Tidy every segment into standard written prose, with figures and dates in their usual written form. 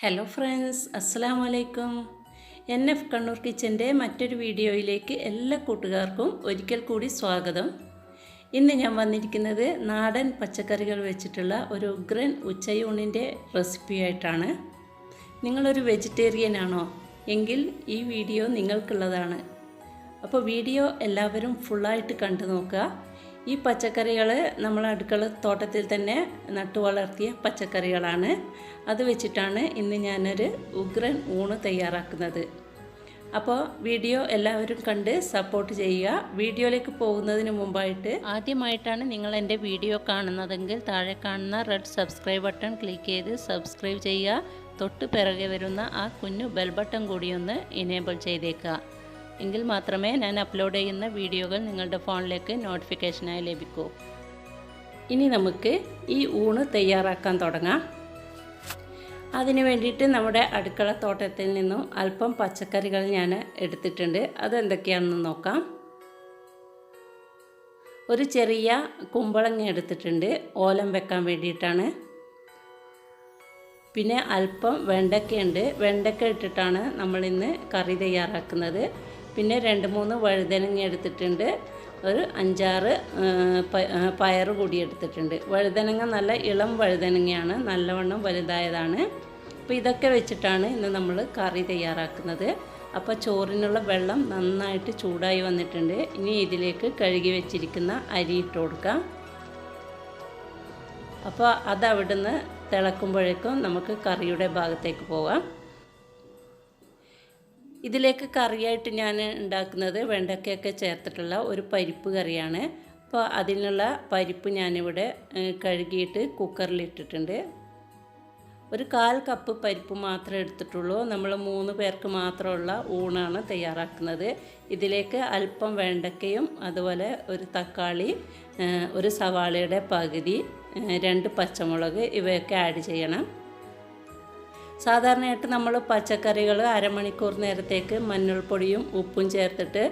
Hello friends, അസ്സലാമു അലൈക്കും. NF Kannur കിച്ചൻ്റെ മറ്റൊരു വീഡിയോയിലേക്ക് എല്ലാ കൂട്ടുകാർക്കും ഒരിക്കൽ കൂടി സ്വാഗതം. ഇന്ന് ഞാൻ വന്നിരിക്കുന്നത് നാടൻ പച്ചക്കറികൾ വെച്ചിട്ടുള്ള ഒരു ഉഗ്രൻ ഉച്ചയൂണിൻ്റെ റെസിപ്പിയായിട്ടാണ്. നിങ്ങളൊരു വെജിറ്റേറിയൻ ആണോ എങ്കിൽ ഈ വീഡിയോ നിങ്ങൾക്കുള്ളതാണ്. അപ്പോൾ വീഡിയോ എല്ലാവരും ഫുള്ളായിട്ട് കണ്ടു നോക്കുക. ഈ പച്ചക്കറികൾ നമ്മൾ അടുക്കള തോട്ടത്തിൽ തന്നെ നട്ടു വളർത്തിയ പച്ചക്കറികളാണ്. അത് വെച്ചിട്ടാണ് ഇന്ന് ഞാനൊരു ഉഗ്രൻ ഊണ് തയ്യാറാക്കുന്നത്. അപ്പോൾ വീഡിയോ എല്ലാവരും കണ്ട് സപ്പോർട്ട് ചെയ്യുക. വീഡിയോയിലേക്ക് പോകുന്നതിന് മുമ്പായിട്ട് ആദ്യമായിട്ടാണ് നിങ്ങൾ എൻ്റെ വീഡിയോ കാണുന്നതെങ്കിൽ താഴെ കാണുന്ന റെഡ് സബ്സ്ക്രൈബ് ബട്ടൺ ക്ലിക്ക് ചെയ്ത് സബ്സ്ക്രൈബ് ചെയ്യുക. തൊട്ട് പിറകെ വരുന്ന ആ കുഞ്ഞു ബെൽ ബട്ടൺ കൂടി ഒന്ന് എനേബിൾ ചെയ്തേക്കുക. എങ്കിൽ മാത്രമേ ഞാൻ അപ്ലോഡ് ചെയ്യുന്ന വീഡിയോകൾ നിങ്ങളുടെ ഫോണിലേക്ക് നോട്ടിഫിക്കേഷനായി ലഭിക്കൂ. ഇനി നമുക്ക് ഈ ഊണ് തയ്യാറാക്കാൻ തുടങ്ങാം. അതിന് വേണ്ടിയിട്ട് നമ്മുടെ അടുക്കള തോട്ടത്തിൽ നിന്നും അല്പം പച്ചക്കറികൾ ഞാൻ എടുത്തിട്ടുണ്ട്. അതെന്തൊക്കെയാണെന്ന് നോക്കാം. ഒരു ചെറിയ കുമ്പളങ്ങ എടുത്തിട്ടുണ്ട്, ഓലം വെക്കാൻ വേണ്ടിയിട്ടാണ്. പിന്നെ അല്പം വെണ്ടയ്ക്കയുണ്ട്. വെണ്ടയ്ക്ക ഇട്ടിട്ടാണ് നമ്മളിന്ന് കറി തയ്യാറാക്കുന്നത്. പിന്നെ 2-3 വഴുതനങ്ങ എടുത്തിട്ടുണ്ട്. ഒരു 5-6 പയർ കൂടി എടുത്തിട്ടുണ്ട്. വഴുതനങ്ങ നല്ല ഇളം വഴുതനങ്ങയാണ്, നല്ലവണ്ണം വലുതായതാണ്. അപ്പോൾ ഇതൊക്കെ വെച്ചിട്ടാണ് ഇന്ന് നമ്മൾ കറി തയ്യാറാക്കുന്നത്. അപ്പോൾ ചോറിനുള്ള വെള്ളം നന്നായിട്ട് ചൂടായി വന്നിട്ടുണ്ട്. ഇനി ഇതിലേക്ക് കഴുകി വെച്ചിരിക്കുന്ന അരി ഇട്ട് കൊടുക്കാം. അപ്പോൾ അതവിടുന്ന് തിളക്കുമ്പോഴേക്കും നമുക്ക് കറിയുടെ ഭാഗത്തേക്ക് പോകാം. ഇതിലേക്ക് കറിയായിട്ട് ഞാൻ ഉണ്ടാക്കുന്നത് വെണ്ടയ്ക്കയൊക്കെ ചേർത്തിട്ടുള്ള ഒരു പരിപ്പ് കറിയാണ്. അപ്പോൾ അതിനുള്ള പരിപ്പ് ഞാനിവിടെ കഴുകിയിട്ട് കുക്കറിലിട്ടിട്ടുണ്ട്. ഒരു 1/4 കപ്പ് പരിപ്പ് മാത്രമേ എടുത്തിട്ടുള്ളൂ. നമ്മൾ 3 പേർക്ക് മാത്രമുള്ള ഊണാണ് തയ്യാറാക്കുന്നത്. ഇതിലേക്ക് അല്പം വെണ്ടയ്ക്കയും അതുപോലെ ഒരു തക്കാളി, ഒരു സവാളയുടെ പകുതി, 2 പച്ചമുളക് ഇവയൊക്കെ ആഡ് ചെയ്യണം. സാധാരണയായിട്ട് നമ്മൾ പച്ചക്കറികൾ അരമണിക്കൂർ നേരത്തേക്ക് മഞ്ഞൾപ്പൊടിയും ഉപ്പും ചേർത്തിട്ട്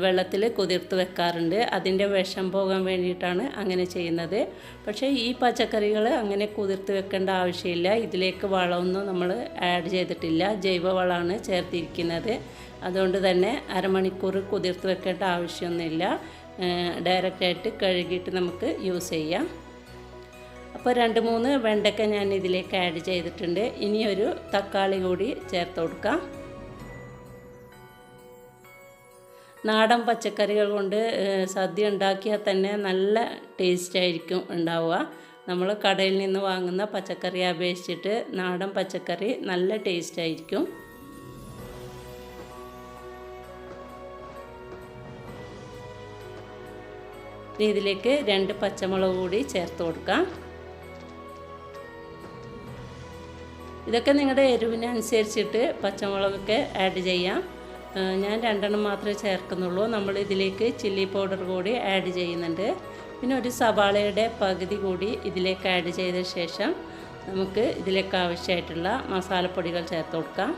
വെള്ളത്തിൽ കുതിർത്ത് വെക്കാറുണ്ട്. അതിൻ്റെ വിഷം പോകാൻ വേണ്ടിയിട്ടാണ് അങ്ങനെ ചെയ്യുന്നത്. പക്ഷേ ഈ പച്ചക്കറികൾ അങ്ങനെ കുതിർത്ത് വെക്കേണ്ട ആവശ്യമില്ല. ഇതിലേക്ക് വളമൊന്നും നമ്മൾ ആഡ് ചെയ്തിട്ടില്ല, ജൈവവളമാണ് ചേർത്തിരിക്കുന്നത്. അതുകൊണ്ട് തന്നെ അരമണിക്കൂർ കുതിർത്ത് വെക്കേണ്ട ആവശ്യമൊന്നുമില്ല. ഡയറക്റ്റായിട്ട് കഴുകിയിട്ട് നമുക്ക് യൂസ് ചെയ്യാം. അപ്പോൾ 2-3 വെണ്ടയ്ക്ക ഞാൻ ഇതിലേക്ക് ആഡ് ചെയ്തിട്ടുണ്ട്. ഇനി ഒരു തക്കാളി കൂടി ചേർത്ത് കൊടുക്കാം. നാടൻ പച്ചക്കറികൾ കൊണ്ട് സദ്യ ഉണ്ടാക്കിയാൽ തന്നെ നല്ല ടേസ്റ്റ് ആയിരിക്കും ഉണ്ടാവുക. നമ്മൾ കടയിൽ നിന്ന് വാങ്ങുന്ന പച്ചക്കറി അപേക്ഷിച്ചിട്ട് നാടൻ പച്ചക്കറി നല്ല ടേസ്റ്റ് ആയിരിക്കും. ഇതിലേക്ക് 2 പച്ചമുളക് കൂടി ചേർത്ത് കൊടുക്കാം. ഇതൊക്കെ നിങ്ങളുടെ എരിവിനനുസരിച്ചിട്ട് പച്ചമുളകൊക്കെ ആഡ് ചെയ്യാം. ഞാൻ 2 മാത്രമേ ചേർക്കുന്നുള്ളൂ. നമ്മൾ ഇതിലേക്ക് ചില്ലി പൗഡർ കൂടി ആഡ് ചെയ്യുന്നുണ്ട്. പിന്നെ ഒരു സവാളയുടെ പകുതി കൂടി ഇതിലേക്ക് ആഡ് ചെയ്ത ശേഷം നമുക്ക് ഇതിലേക്ക് ആവശ്യമായിട്ടുള്ള മസാലപ്പൊടികൾ ചേർത്ത് കൊടുക്കാം.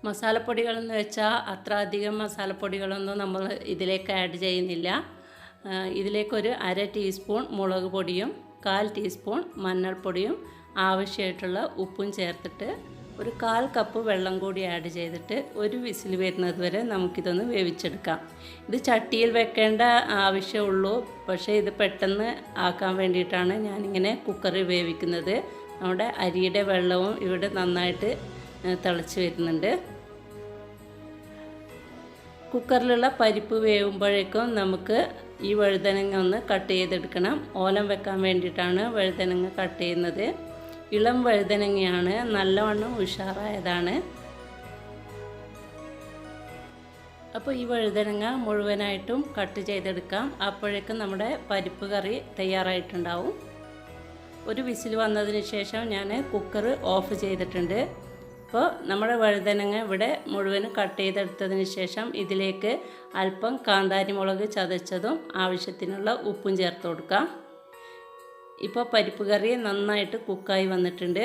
മസാലപ്പൊടികളെന്ന് വെച്ചാൽ അത്ര അധികം മസാലപ്പൊടികളൊന്നും നമ്മൾ ഇതിലേക്ക് ആഡ് ചെയ്യുന്നില്ല. ഇതിലേക്കൊരു 1/2 ടീസ്പൂൺ മുളക് പൊടിയും 1/4 ടീസ്പൂൺ മഞ്ഞൾപ്പൊടിയും ആവശ്യമായിട്ടുള്ള ഉപ്പും ചേർത്തിട്ട് ഒരു 1/4 കപ്പ് വെള്ളം കൂടി ആഡ് ചെയ്തിട്ട് ഒരു വിസിൽ വരുന്നത് വരെ നമുക്കിതൊന്ന് വേവിച്ചെടുക്കാം. ഇത് ചട്ടിയിൽ വെക്കേണ്ട ആവശ്യമുള്ളൂ. പക്ഷേ ഇത് പെട്ടെന്ന് ആക്കാൻ വേണ്ടിയിട്ടാണ് ഞാനിങ്ങനെ കുക്കറിൽ വേവിക്കുന്നത്. നമ്മുടെ അരിയുടെ വെള്ളവും ഇവിടെ നന്നായിട്ട് തിളച്ച് വരുന്നുണ്ട്. കുക്കറിലുള്ള പരിപ്പ് വേവുമ്പോഴേക്കും നമുക്ക് ഈ വഴുതനങ്ങ ഒന്ന് കട്ട് ചെയ്തെടുക്കണം. ഓലം വെക്കാൻ വേണ്ടിയിട്ടാണ് വഴുതനങ്ങ കട്ട് ചെയ്യുന്നത്. ഇളം വഴുതനങ്ങയാണ്, നല്ലവണ്ണം ഉഷാറായതാണ്. അപ്പോൾ ഈ വഴുതനങ്ങ മുഴുവനായിട്ടും കട്ട് ചെയ്തെടുക്കാം. അപ്പോഴേക്കും നമ്മുടെ പരിപ്പ് കറി തയ്യാറായിട്ടുണ്ടാവും. ഒരു വിസിൽ വന്നതിന് ശേഷം ഞാൻ കുക്കർ ഓഫ് ചെയ്തിട്ടുണ്ട്. അപ്പോൾ നമ്മുടെ വഴുതനങ്ങ ഇവിടെ മുഴുവനും കട്ട് ചെയ്തെടുത്തതിന് ശേഷം ഇതിലേക്ക് അല്പം കാന്താരി മുളക് ചതച്ചതും ആവശ്യത്തിനുള്ള ഉപ്പും ചേർത്ത് കൊടുക്കാം. ഇപ്പോൾ പരിപ്പ് കറി നന്നായിട്ട് കുക്കായി വന്നിട്ടുണ്ട്.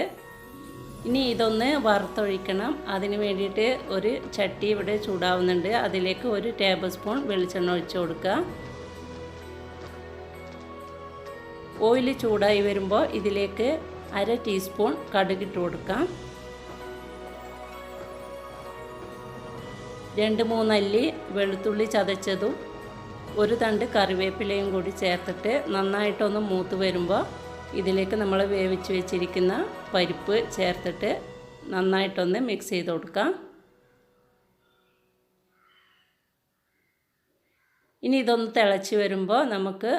ഇനി ഇതൊന്ന് വറുത്തൊഴിക്കണം. അതിന് വേണ്ടിയിട്ട് ഒരു ചട്ടി ഇവിടെ ചൂടാവുന്നുണ്ട്. അതിലേക്ക് 1 ടേബിൾ സ്പൂൺ വെളിച്ചെണ്ണ ഒഴിച്ച് കൊടുക്കുക. ഓയിൽ ചൂടായി വരുമ്പോൾ ഇതിലേക്ക് 1/2 ടീസ്പൂൺ കടുകിട്ട് കൊടുക്കാം. 2-3 അല്ലി വെളുത്തുള്ളി ചതച്ചതും 1 തണ്ട് കറിവേപ്പിലയും കൂടി ചേർത്തിട്ട് നന്നായിട്ടൊന്ന് മൂത്ത് വരുമ്പോൾ ഇതിലേക്ക് നമ്മൾ വേവിച്ച് വെച്ചിരിക്കുന്ന പരിപ്പ് ചേർത്തിട്ട് നന്നായിട്ടൊന്ന് മിക്സ് ചെയ്ത് കൊടുക്കാം. ഇനി ഇതൊന്ന് തിളച്ച് വരുമ്പോൾ നമുക്ക്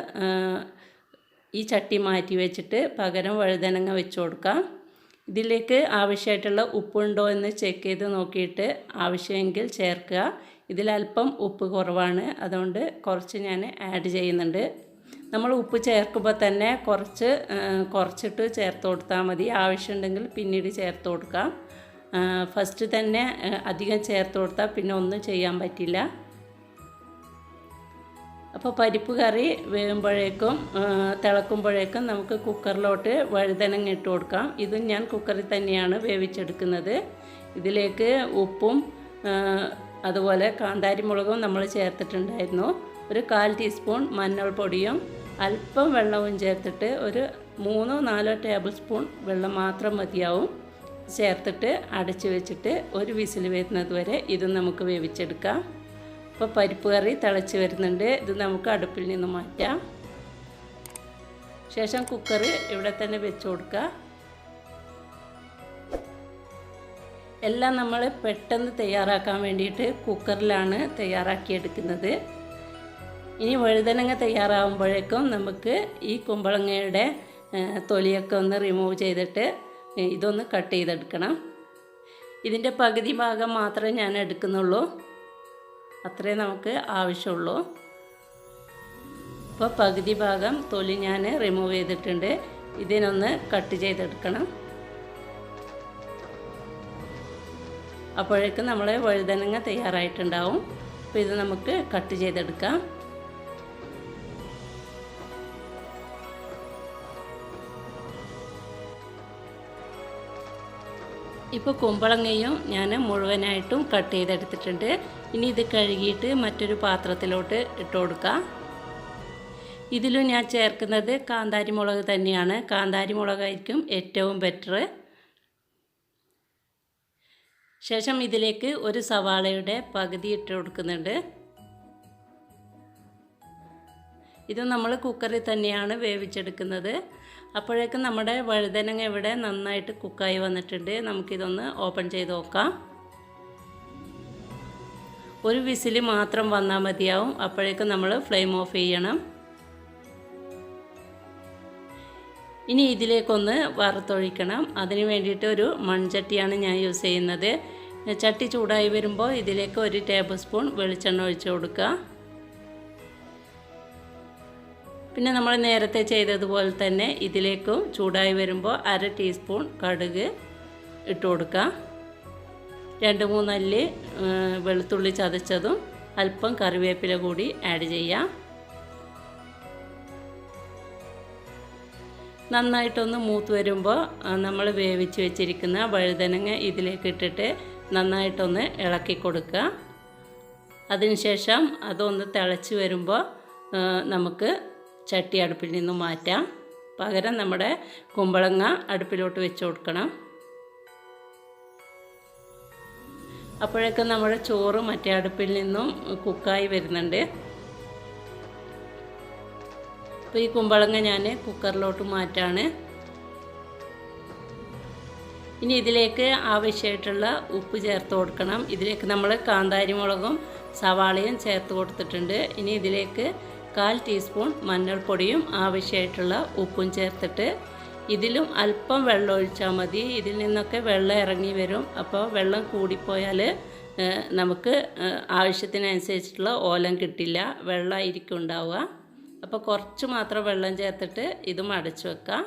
ഈ ചട്ടി മാറ്റി വെച്ചിട്ട് പകരം വഴുതനങ്ങ വെച്ച് കൊടുക്കാം. ഇതിലേക്ക് ആവശ്യമായിട്ടുള്ള ഉപ്പുണ്ടോ എന്ന് ചെക്ക് ചെയ്ത് നോക്കിയിട്ട് ആവശ്യമെങ്കിൽ ചേർക്കുക. ഇതിലല്പം ഉപ്പ് കുറവാണ്, അതുകൊണ്ട് കുറച്ച് ഞാൻ ആഡ് ചെയ്യുന്നുണ്ട്. നമ്മൾ ഉപ്പ് ചേർക്കുമ്പോൾ തന്നെ കുറച്ചിട്ട് ചേർത്ത് കൊടുത്താൽ മതി. ആവശ്യമുണ്ടെങ്കിൽ പിന്നീട് ചേർത്ത് കൊടുക്കാം. ഫസ്റ്റ് തന്നെ അധികം ചേർത്ത് കൊടുത്താൽ പിന്നെ ഒന്നും ചെയ്യാൻ പറ്റില്ല. അപ്പോൾ പരിപ്പ് കറി വേകുമ്പോഴേക്കും തിളക്കുമ്പോഴേക്കും നമുക്ക് കുക്കറിലോട്ട് വഴുതനങ്ങ ഇട്ട് കൊടുക്കാം. ഇതും ഞാൻ കുക്കറിൽ തന്നെയാണ് വേവിച്ചെടുക്കുന്നത്. ഇതിലേക്ക് ഉപ്പും അതുപോലെ കാന്താരി മുളകും നമ്മൾ ചേർത്തിട്ടുണ്ടായിരുന്നു. ഒരു 1/4 ടീസ്പൂൺ മഞ്ഞൾപ്പൊടിയും അല്പം വെള്ളവും ചേർത്തിട്ട് ഒരു 3-4 ടേബിൾ സ്പൂൺ വെള്ളം മാത്രം മതിയാവും ചേർത്തിട്ട് അടച്ച് വെച്ചിട്ട് ഒരു വിസിൽ വരുന്നത് വരെ ഇത് നമുക്ക് വേവിച്ചെടുക്കാം. അപ്പോൾ പരിപ്പ് കറി തിളച്ച് വരുന്നുണ്ട്. ഇത് നമുക്ക് അടുപ്പിൽ നിന്ന് മാറ്റാം. ശേഷം കുക്കർ ഇവിടെ തന്നെ വെച്ച് കൊടുക്കുക. എല്ലാം നമ്മൾ പെട്ടെന്ന് തയ്യാറാക്കാൻ വേണ്ടിയിട്ട് കുക്കറിലാണ് തയ്യാറാക്കിയെടുക്കുന്നത്. ഇനി വഴുതനങ്ങ തയ്യാറാകുമ്പോഴേക്കും നമുക്ക് ഈ കുമ്പളങ്ങയുടെ തൊലിയൊക്കെ ഒന്ന് റിമൂവ് ചെയ്തിട്ട് ഇതൊന്ന് കട്ട് ചെയ്തെടുക്കണം. ഇതിൻ്റെ പകുതി ഭാഗം മാത്രമേ ഞാൻ എടുക്കുന്നുള്ളൂ, അത്രേ നമുക്ക് ആവശ്യമുള്ളൂ. അപ്പോൾ പകുതി ഭാഗം തൊലി ഞാൻ റിമൂവ് ചെയ്തിട്ടുണ്ട്. ഇതിനൊന്ന് കട്ട് ചെയ്തെടുക്കണം. അപ്പോഴേക്കും നമ്മൾ വഴുതനങ്ങ തയ്യാറായിട്ടുണ്ടാവും. അപ്പോൾ ഇത് നമുക്ക് കട്ട് ചെയ്തെടുക്കാം. ഇപ്പോൾ കുമ്പളങ്ങയും ഞാൻ മുഴുവനായിട്ടും കട്ട് ചെയ്തെടുത്തിട്ടുണ്ട്. ഇനി ഇത് കഴുകിയിട്ട് മറ്റൊരു പാത്രത്തിലോട്ട് ഇട്ട് കൊടുക്കാം. ഇതിലും ഞാൻ ചേർക്കുന്നത് കാന്താരി മുളക് തന്നെയാണ്. കാന്താരി മുളകായിരിക്കും ഏറ്റവും ബെറ്റർ. ശേഷം ഇതിലേക്ക് ഒരു സവാളയുടെ പകുതി ഇട്ട് കൊടുക്കുന്നുണ്ട്. ഇത് നമ്മൾ കുക്കറിൽ തന്നെയാണ് വേവിച്ചെടുക്കുന്നത്. അപ്പോഴേക്കും നമ്മുടെ വഴുതനങ്ങ ഇവിടെ നന്നായിട്ട് കുക്കായി വന്നിട്ടുണ്ട്. നമുക്കിതൊന്ന് ഓപ്പൺ ചെയ്ത് നോക്കാം. ഒരു വിസിൽ മാത്രം വന്നാൽ മതിയാവും. അപ്പോഴേക്കും നമ്മൾ ഫ്ലെയിം ഓഫ് ചെയ്യണം. ഇനി ഇതിലേക്കൊന്ന് വറുത്തൊഴിക്കണം. അതിന് വേണ്ടിയിട്ട് ഒരു മൺചട്ടിയാണ് ഞാൻ യൂസ് ചെയ്യുന്നത്. ചട്ടി ചൂടായി വരുമ്പോൾ ഇതിലേക്ക് 1 ടേബിൾ സ്പൂൺ വെളിച്ചെണ്ണ ഒഴിച്ച് കൊടുക്കുക. പിന്നെ നമ്മൾ നേരത്തെ ചെയ്തതുപോലെ തന്നെ ഇതിലേക്കും ചൂടായി വരുമ്പോൾ 1/2 ടീസ്പൂൺ കടുക് ഇട്ട് കൊടുക്കുക. 2-3 അല്ലി വെളുത്തുള്ളി ചതച്ചതും അല്പം കറിവേപ്പില കൂടി ആഡ് ചെയ്യാം. നന്നായിട്ടൊന്ന് മൂത്ത് വരുമ്പോൾ നമ്മൾ വേവിച്ച് വെച്ചിരിക്കുന്ന വഴുതനങ്ങ ഇതിലേക്ക് ഇട്ടിട്ട് നന്നായിട്ടൊന്ന് ഇളക്കി കൊടുക്കുക. അതിനുശേഷം അതൊന്ന് തിളച്ച് വരുമ്പോൾ നമുക്ക് ചട്ടി അടുപ്പിൽ നിന്ന് മാറ്റാം. പകരം നമ്മുടെ കുമ്പളങ്ങ അടുപ്പിലോട്ട് വെച്ച് കൊടുക്കണം. അപ്പോഴേക്കും നമ്മുടെ ചോറ് മറ്റേ അടുപ്പിൽ നിന്നും കുക്കായി വരുന്നുണ്ട്. അപ്പോൾ ഈ കുമ്പളങ്ങ ഞാൻ കുക്കറിലോട്ട് മാറ്റാണ്. ഇനി ഇതിലേക്ക് ആവശ്യമായിട്ടുള്ള ഉപ്പ് ചേർത്ത് കൊടുക്കണം. ഇതിലേക്ക് നമ്മൾ കാന്താരി മുളകും സവാളയും ചേർത്ത് കൊടുത്തിട്ടുണ്ട്. ഇനി ഇതിലേക്ക് 1/4 ടീസ്പൂൺ മഞ്ഞൾപ്പൊടിയും ആവശ്യമായിട്ടുള്ള ഉപ്പും ചേർത്തിട്ട് ഇതിലും അല്പം വെള്ളം ഒഴിച്ചാൽ മതി. ഇതിൽ നിന്നൊക്കെ വെള്ളം ഇറങ്ങി വരും. അപ്പോൾ വെള്ളം കൂടിപ്പോയാൽ നമുക്ക് ആവശ്യത്തിനനുസരിച്ചിട്ടുള്ള ഓലം കിട്ടില്ല, വെള്ളമായിരിക്കും ഉണ്ടാവുക. അപ്പോൾ കുറച്ച് മാത്രം വെള്ളം ചേർത്തിട്ട് ഇതും അടച്ചു വെക്കാം.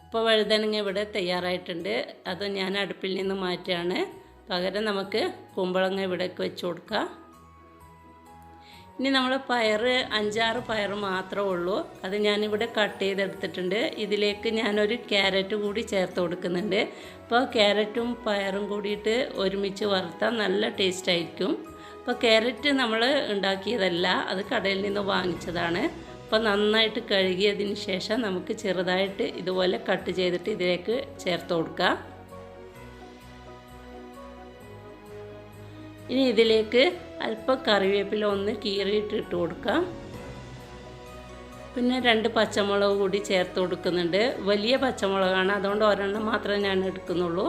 അപ്പോൾ വഴുതനങ്ങ ഇവിടെ തയ്യാറായിട്ടുണ്ട്. അത് ഞാൻ അടുപ്പിൽ നിന്ന് മാറ്റുകയാണ്. പകരം നമുക്ക് കുമ്പളങ്ങ ഇവിടേക്ക് വെച്ച് കൊടുക്കാം. ഇനി നമ്മൾ 5-6 പയർ മാത്രമേ ഉള്ളൂ. അത് ഞാനിവിടെ കട്ട് ചെയ്തെടുത്തിട്ടുണ്ട്. ഇതിലേക്ക് ഞാനൊരു ക്യാരറ്റ് കൂടി ചേർത്ത് കൊടുക്കുന്നുണ്ട്. അപ്പോൾ ക്യാരറ്റും പയറും കൂടിയിട്ട് ഒരുമിച്ച് വറുത്താൽ നല്ല ടേസ്റ്റ് ആയിരിക്കും. അപ്പോൾ ക്യാരറ്റ് നമ്മൾ ഉണ്ടാക്കിയതല്ല, അത് കടയിൽ നിന്ന് വാങ്ങിച്ചതാണ്. അപ്പോൾ നന്നായിട്ട് കഴുകിയതിന് ശേഷം നമുക്ക് ചെറുതായിട്ട് ഇതുപോലെ കട്ട് ചെയ്തിട്ട് ഇതിലേക്ക് ചേർത്ത് കൊടുക്കാം. ഇനി ഇതിലേക്ക് അല്പം കറിവേപ്പില ഒന്ന് കീറിയിട്ട് ഇട്ട് കൊടുക്കാം. പിന്നെ 2 പച്ചമുളക് കൂടി ചേർത്ത് കൊടുക്കുന്നുണ്ട്. വലിയ പച്ചമുളകാണ്, അതുകൊണ്ട് ഒരെണ്ണം മാത്രമേ ഞാൻ എടുക്കുന്നുള്ളൂ.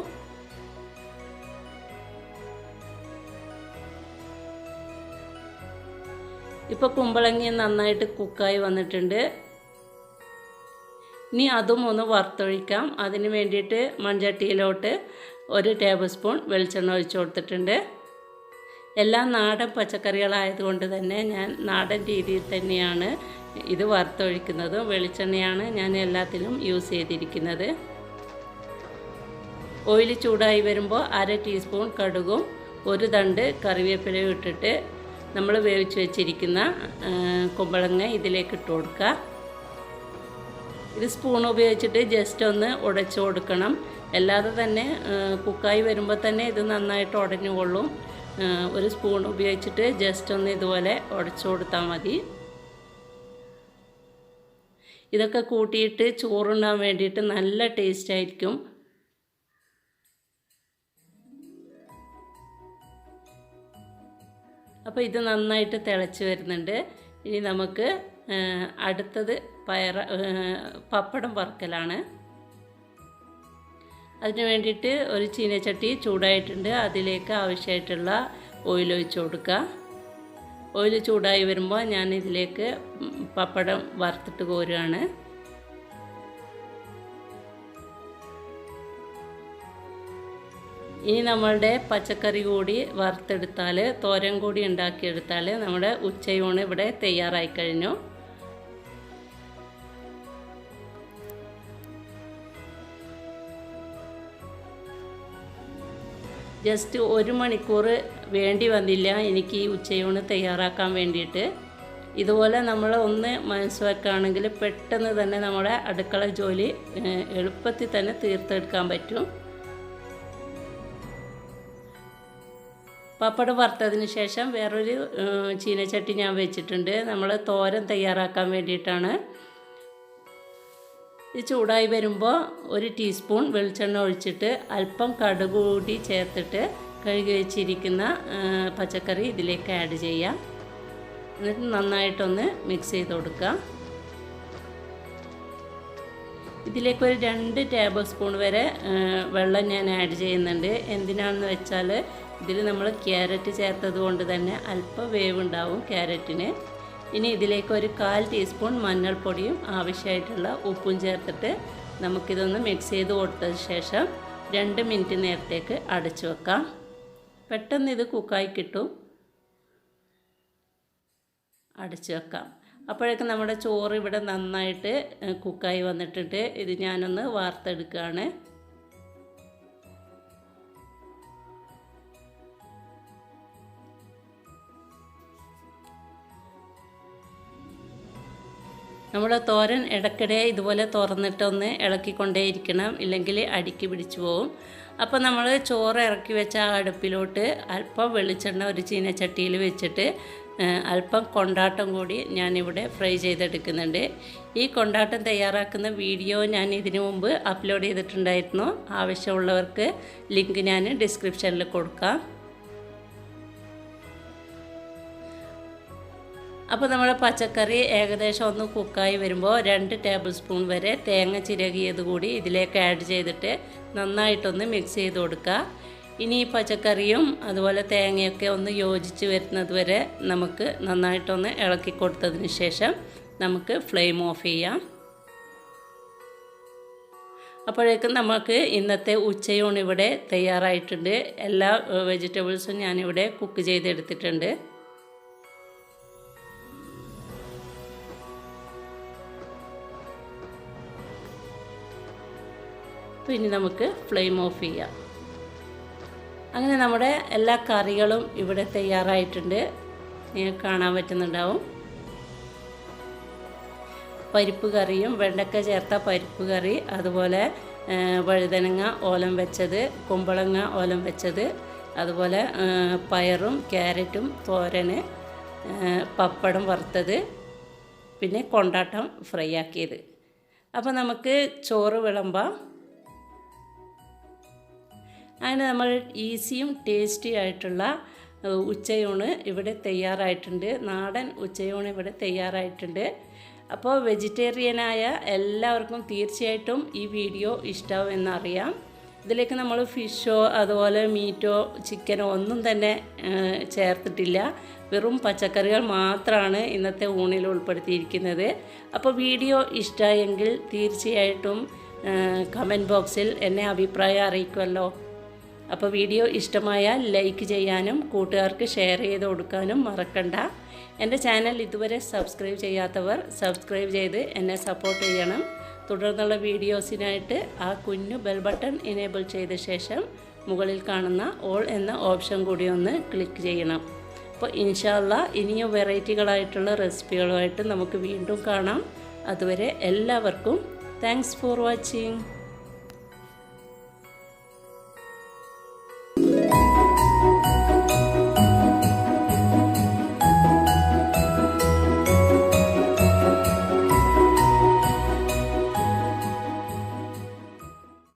ഇപ്പോൾ കുമ്പളങ്ങ നന്നായിട്ട് കുക്കായി വന്നിട്ടുണ്ട്. ഇനി അതും ഒന്ന് വറുത്തൊഴിക്കാം. അതിന് വേണ്ടിയിട്ട് മൺചട്ടിയിലോട്ട് 1 ടേബിൾ സ്പൂൺ വെളിച്ചെണ്ണ ഒഴിച്ച് കൊടുത്തിട്ടുണ്ട്. എല്ലാം നാടൻ പച്ചക്കറികളായതുകൊണ്ട് തന്നെ ഞാൻ നാടൻ രീതിയിൽ തന്നെയാണ് ഇത് വറുത്തൊഴിക്കുന്നത്. വെളിച്ചെണ്ണയാണ് ഞാൻ എല്ലാത്തിലും യൂസ് ചെയ്തിരിക്കുന്നത്. ഓയിൽ ചൂടായി വരുമ്പോൾ 1/2 ടീസ്പൂൺ കടുകും 1 തണ്ട് കറിവേപ്പിലയും ഇട്ടിട്ട് നമ്മൾ വേവിച്ച് വെച്ചിരിക്കുന്ന കുമ്പളങ്ങ ഇതിലേക്ക് ഇട്ട് കൊടുക്കുക. ഇത് സ്പൂൺ ഉപയോഗിച്ചിട്ട് ജസ്റ്റ് ഒന്ന് ഉടച്ചു കൊടുക്കണം. അല്ലാതെ തന്നെ കുക്കായി വരുമ്പോൾ തന്നെ ഇത് നന്നായിട്ട് ഉടഞ്ഞു കൊള്ളും. 1 സ്പൂൺ ഉപയോഗിച്ചിട്ട് ജസ്റ്റ് ഒന്ന് ഇതുപോലെ ഉടച്ചു കൊടുത്താൽ മതി. ഇതൊക്കെ കൂട്ടിയിട്ട് ചോറുണ്ണാൻ വേണ്ടിയിട്ട് നല്ല ടേസ്റ്റ് ആയിരിക്കും. അപ്പോൾ ഇത് നന്നായിട്ട് തിളച്ച് വരുന്നുണ്ട്. ഇനി നമുക്ക് അടുത്തത് പപ്പടം വറുക്കലാണ്. അതിന് വേണ്ടിയിട്ട് ഒരു ചീനച്ചട്ടി ചൂടായിട്ടുണ്ട്. അതിലേക്ക് ആവശ്യമായിട്ടുള്ള ഓയിൽ ഒഴിച്ച് കൊടുക്കുക. ഓയിൽ ചൂടായി വരുമ്പോൾ ഞാൻ ഇതിലേക്ക് പപ്പടം വറുത്തിട്ട് കോരുകയാണ്. ഇനി നമ്മളുടെ പച്ചക്കറി കൂടി വറുത്തെടുത്താൽ, തോരൻ കൂടി ഉണ്ടാക്കിയെടുത്താൽ നമ്മുടെ ഉച്ചയൂണ് ഇവിടെ തയ്യാറായി കഴിഞ്ഞു. ജസ്റ്റ് 1 മണിക്കൂർ വേണ്ടി വന്നില്ല എനിക്ക് ഈ ഉച്ചയൂണ് തയ്യാറാക്കാൻ വേണ്ടിയിട്ട്. ഇതുപോലെ നമ്മൾ ഒന്ന് മനസ്സ് വെക്കുകയാണെങ്കിൽ പെട്ടെന്ന് തന്നെ നമ്മുടെ അടുക്കള ജോലി എളുപ്പത്തിൽ തന്നെ തീർത്തെടുക്കാൻ പറ്റും. പപ്പടം വറുത്തതിന് ശേഷം വേറൊരു ചീനച്ചട്ടി ഞാൻ വെച്ചിട്ടുണ്ട്. നമ്മൾ തോരൻ തയ്യാറാക്കാൻ വേണ്ടിയിട്ടാണ്. ഇത് ചൂടായി വരുമ്പോൾ 1 ടീസ്പൂൺ വെളിച്ചെണ്ണ ഒഴിച്ചിട്ട് അല്പം കടുക് കൂടി ചേർത്തിട്ട് കഴുകി വെച്ചിരിക്കുന്ന പച്ചക്കറി ഇതിലേക്ക് ആഡ് ചെയ്യാം. എന്നിട്ട് നന്നായിട്ടൊന്ന് മിക്സ് ചെയ്ത് കൊടുക്കുക. ഇതിലേക്ക് ഒരു 2 ടേബിൾ സ്പൂൺ വരെ വെള്ളം ഞാൻ ആഡ് ചെയ്യുന്നുണ്ട്. എന്തിനാണെന്ന് വെച്ചാൽ ഇതിൽ നമ്മൾ ക്യാരറ്റ് ചേർത്തത് കൊണ്ട് തന്നെ അല്പം വേവുണ്ടാവും ക്യാരറ്റിന്. ഇനി ഇതിലേക്ക് ഒരു 1/4 ടീസ്പൂൺ മഞ്ഞൾപ്പൊടിയും ആവശ്യമായിട്ടുള്ള ഉപ്പും ചേർത്തിട്ട് നമുക്കിതൊന്ന് മിക്സ് ചെയ്ത് കൊടുത്തതിന് ശേഷം 2 മിനിറ്റ് നേരത്തേക്ക് അടച്ചു വെക്കാം. പെട്ടെന്ന് ഇത് കുക്കായി കിട്ടും. അടച്ചു വെക്കാം. അപ്പോഴേക്കും നമ്മുടെ ചോറ് ഇവിടെ നന്നായിട്ട് കുക്കായി വന്നിട്ടുണ്ട്. ഇത് ഞാനൊന്ന് വാർത്തെടുക്കുകയാണ്. നമ്മുടെ തോരൻ ഇടയ്ക്കിടെ ഇതുപോലെ തുറന്നിട്ടൊന്ന് ഇളക്കിക്കൊണ്ടേയിരിക്കണം, ഇല്ലെങ്കിൽ അടിക്ക് പിടിച്ചു പോകും. അപ്പോൾ നമ്മൾ ചോറ് ഇറക്കി വെച്ച ആ അടുപ്പിലോട്ട് അല്പം വെളിച്ചെണ്ണ ഒരു ചീനച്ചട്ടിയിൽ വെച്ചിട്ട് അല്പം കൊണ്ടാട്ടം കൂടി ഞാനിവിടെ ഫ്രൈ ചെയ്തെടുക്കുന്നുണ്ട്. ഈ കൊണ്ടാട്ടം തയ്യാറാക്കുന്ന വീഡിയോ ഞാൻ ഇതിനു മുമ്പ് അപ്ലോഡ് ചെയ്തിട്ടുണ്ടായിരുന്നു. ആവശ്യമുള്ളവർക്ക് ലിങ്ക് ഞാൻ ഡിസ്ക്രിപ്ഷനിൽ കൊടുക്കാം. അപ്പോൾ നമ്മുടെ പച്ചക്കറി ഏകദേശം ഒന്ന് കുക്കായി വരുമ്പോൾ 2 ടേബിൾ സ്പൂൺ വരെ തേങ്ങ ചിരകിയത് കൂടി ഇതിലേക്ക് ആഡ് ചെയ്തിട്ട് നന്നായിട്ടൊന്ന് മിക്സ് ചെയ്ത് കൊടുക്കുക. ഇനി ഈ പച്ചക്കറിയും അതുപോലെ തേങ്ങയൊക്കെ ഒന്ന് യോജിച്ച് വരുന്നത് വരെ നമുക്ക് നന്നായിട്ടൊന്ന് ഇളക്കി കൊടുത്തതിന് ശേഷം നമുക്ക് ഫ്ലെയിം ഓഫ് ചെയ്യാം. അപ്പോഴേക്കും നമുക്ക് ഇന്നത്തെ ഉച്ചയൂണ് ഇവിടെ തയ്യാറായിട്ടുണ്ട്. എല്ലാ വെജിറ്റബിൾസും ഞാനിവിടെ കുക്ക് ചെയ്തെടുത്തിട്ടുണ്ട്. ഇനി നമുക്ക് ഫ്ലെയിം ഓഫ് ചെയ്യാം. അങ്ങനെ നമ്മുടെ എല്ലാ കറികളും ഇവിടെ തയ്യാറായിട്ടുണ്ട്. നിങ്ങൾക്ക് കാണാൻ പറ്റുന്നുണ്ടാവും. പരിപ്പ് കറിയും വെണ്ടക്ക ചേർത്ത പരിപ്പ് കറി, അതുപോലെ വഴുതനങ്ങ ഓലം വെച്ചത്, കുമ്പളങ്ങ ഓലം വെച്ചത്, അതുപോലെ പയറും ക്യാരറ്റും തോരന്, പപ്പടം വറുത്തത്, പിന്നെ കൊണ്ടാട്ടം ഫ്രൈ ആക്കിയത്. അപ്പോൾ നമുക്ക് ചോറ് വിളമ്പാം. അങ്ങനെ നമ്മൾ ഈസിയും ടേസ്റ്റി ആയിട്ടുള്ള ഉച്ചയൂണ് ഇവിടെ തയ്യാറായിട്ടുണ്ട്. നാടൻ ഉച്ചയൂണ് ഇവിടെ തയ്യാറായിട്ടുണ്ട്. അപ്പോൾ വെജിറ്റേറിയനായ എല്ലാവർക്കും തീർച്ചയായിട്ടും ഈ വീഡിയോ ഇഷ്ടമാവുമെന്നറിയാം. ഇതിലേക്ക് നമ്മൾ ഫിഷോ അതുപോലെ മീറ്റോ ചിക്കനോ ഒന്നും തന്നെ ചേർത്തിട്ടില്ല. വെറും പച്ചക്കറികൾ മാത്രമാണ് ഇന്നത്തെ ഊണിൽ ഉൾപ്പെടുത്തിയിരിക്കുന്നത്. അപ്പോൾ വീഡിയോ ഇഷ്ടമായെങ്കിൽ തീർച്ചയായിട്ടും കമൻറ്റ് ബോക്സിൽ എന്നെ അഭിപ്രായം അറിയിക്കുമല്ലോ. അപ്പോൾ വീഡിയോ ഇഷ്ടമായാൽ ലൈക്ക് ചെയ്യാനും കൂട്ടുകാർക്ക് ഷെയർ ചെയ്ത് കൊടുക്കാനും മറക്കണ്ട. എൻ്റെ ചാനൽ ഇതുവരെ സബ്സ്ക്രൈബ് ചെയ്യാത്തവർ സബ്സ്ക്രൈബ് ചെയ്ത് എന്നെ സപ്പോർട്ട് ചെയ്യണം. തുടർന്നുള്ള വീഡിയോസിനായിട്ട് ആ കുഞ്ഞു ബെൽ ബട്ടൺ എനേബിൾ ചെയ്ത ശേഷം മുകളിൽ കാണുന്ന ഓൾ എന്ന ഓപ്ഷൻ കൂടി ഒന്ന് ക്ലിക്ക് ചെയ്യണം. അപ്പോൾ ഇൻഷാ അല്ലാഹ് ഇനിയും വെറൈറ്റികളായിട്ടുള്ള റെസിപ്പികളുമായിട്ട് നമുക്ക് വീണ്ടും കാണാം. അതുവരെ എല്ലാവർക്കും താങ്ക്സ് ഫോർ വാച്ചിങ്.